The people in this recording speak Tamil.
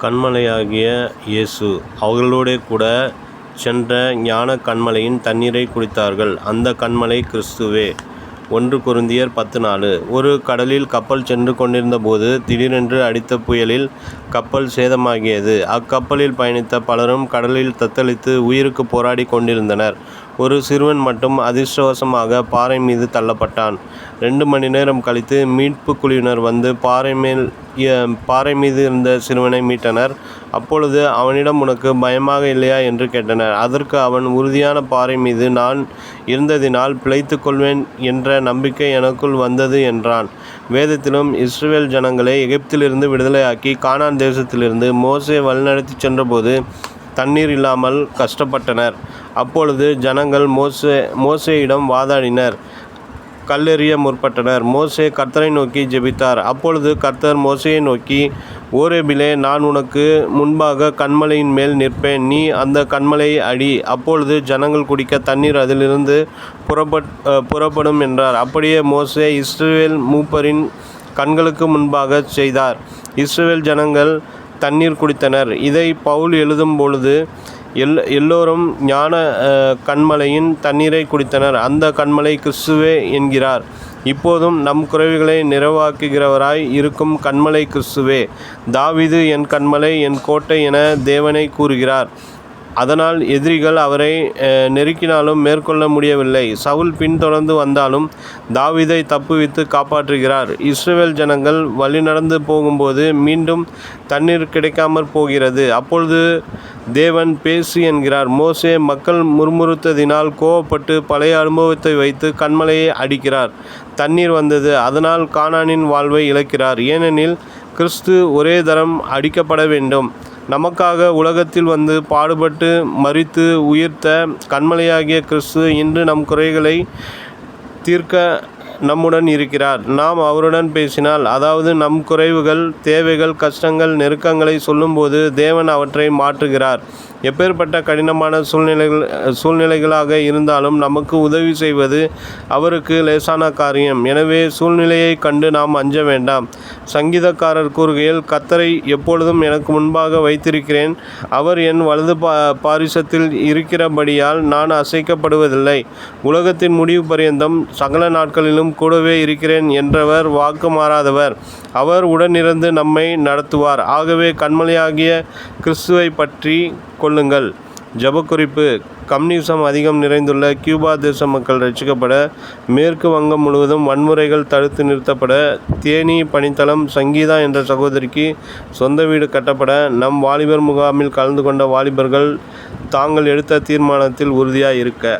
கன்மலையாகிய இயேசு அவர்களோடே கூட சென்ற ஞான கன்மலையின் தண்ணீரை குடித்தார்கள். அந்த கன்மலை கிறிஸ்துவே. 1 கொரிந்தியர் 10:4. ஒரு கடலில் கப்பல் சென்று கொண்டிருந்தபோது திடீரென்று அடித்த புயலில் கப்பல் சேதமாகியது. அக்கப்பலில் பயணித்த பலரும் கடலில் தத்தளித்து உயிருக்கு போராடி கொண்டிருந்தனர். ஒரு சிறுவன் மட்டும் அதிர்ஷ்டவசமாக பாறை மீது தள்ளப்பட்டான். 2 மணி நேரம் கழித்து மீட்பு குழுவினர் வந்து பாறை மீது இருந்த சிறுவனை மீட்டனர். அப்பொழுது அவனிடம், உனக்கு பயமாக இல்லையா என்று கேட்டனர். அதற்கு அவன், உறுதியான பாறை மீது நான் இருந்ததினால் பிழைத்துக் கொள்வேன் என்ற நம்பிக்கை எனக்குள் வந்தது என்றான். வேதத்திலும், இஸ்ரவேல் ஜனங்களை எகிப்திலிருந்து விடுதலையாக்கி கானான் தேசத்திலிருந்து மோசே வழிநடத்தி சென்றபோது தண்ணீர் இல்லாமல் கஷ்டப்பட்டனர். அப்பொழுது ஜனங்கள் மோசேயிடம் வாதாடினர், கல்லெறிய முற்பட்டனர். மோசே கர்த்தரை நோக்கி ஜெபித்தார். அப்பொழுது கர்த்தர் மோசேயை நோக்கி, ஓரேபிலே நான் உனக்கு முன்பாக கன்மலையின் மேல் நிற்பேன். நீ அந்த கன்மலையை அடி. அப்பொழுது ஜனங்கள் குடிக்க தண்ணீர் அதிலிருந்து புறப்படும் என்றார். அப்படியே மோசே இஸ்ரவேல் மூப்பரின் கண்களுக்கு முன்பாக செய்தார். இஸ்ரவேல் ஜனங்கள் தண்ணீர் குடித்தனர். இதை பவுல் எழுதும் பொழுது எல்லோரும் ஞான கன்மலையின் தண்ணீரை குடித்தனர். அந்த கன்மலை கிறிஸ்துவே என்கிறார். இப்போதும் நம் குறைவுகளை நிறைவாக்குகிறவராய் இருக்கும் கன்மலை கிறிஸ்துவே. தாவீது என் கன்மலை, என் கோட்டை என தேவனை கூறுகிறார். அதனால் எதிரிகள் அவரை நெருக்கினாலும் மேற்கொள்ள முடியவில்லை. சவுல் பின்தொடர்ந்து வந்தாலும் தாவீதை தப்புவித்து காப்பாற்றுகிறார். இஸ்ரவேல் ஜனங்கள் வழிநடந்து போகும்போது மீண்டும் தண்ணீர் கிடைக்காமற் போகிறது. அப்பொழுது தேவன் பேசு என்கிறார். மோசே மக்கள் முறுமுறுத்ததினால் கோபப்பட்டு பழைய அனுபவத்தை வைத்து கன்மலையை அடிக்கிறார். தண்ணீர் வந்தது. அதனால் கானானின் வாழ்வை இழக்கிறார். ஏனெனில் கிறிஸ்து ஒரே தரம் அடிக்கப்பட வேண்டும். நமக்காக உலகத்தில் வந்து பாடுபட்டு மரித்து உயிர்த்த கன்மலையாகிய கிறிஸ்து இன்று நம் குறைகளை தீர்க்க நம்முடன் இருக்கிறார். நாம் அவருடன் பேசினால், அதாவது நம் குறைவுகள், தேவைகள், கஷ்டங்கள், நெருக்கங்களை சொல்லும்போது தேவன் அவற்றை மாற்றுகிறார். எப்பேற்பட்ட கடினமான சூழ்நிலைகளாக இருந்தாலும் நமக்கு உதவி செய்வது அவருக்கு லேசான காரியம். எனவே சூழ்நிலையை கண்டு நாம் அஞ்ச வேண்டாம். சங்கீதக்காரர் கூறுகையில், கர்த்தரை எப்பொழுதும் எனக்கு முன்பாக வைத்திருக்கிறேன். அவர் என் வலது பாரிசத்தில் இருக்கிறபடியால் நான் அசைக்கப்படுவதில்லை. உலகத்தின் முடிவு பரியந்தம் சகல நாட்களிலும் கூடவே இருக்கிறேன் என்றவர் வாக்கு மாறாதவர். அவர் உடனிருந்து நம்மை நடத்துவார். ஆகவே கன்மலையாகிய கிறிஸ்துவை பற்றி கொள்ளுங்கள். ஜெபக்குறிப்பு: கம்யூனிசம் அதிகம் நிறைந்துள்ள கியூபா தேச மக்கள் ரட்சிக்கப்பட, மேற்கு வங்கம் முழுவதும் வன்முறைகள் தடுத்து நிறுத்தப்பட, தேனி பணித்தளம் சங்கீதா என்ற சகோதரிக்கு சொந்த வீடு கட்டப்பட, நம் வாலிபர் முகாமில் கலந்து கொண்ட வாலிபர்கள் தாங்கள் எடுத்த தீர்மானத்தில் உறுதியாய் இருக்க.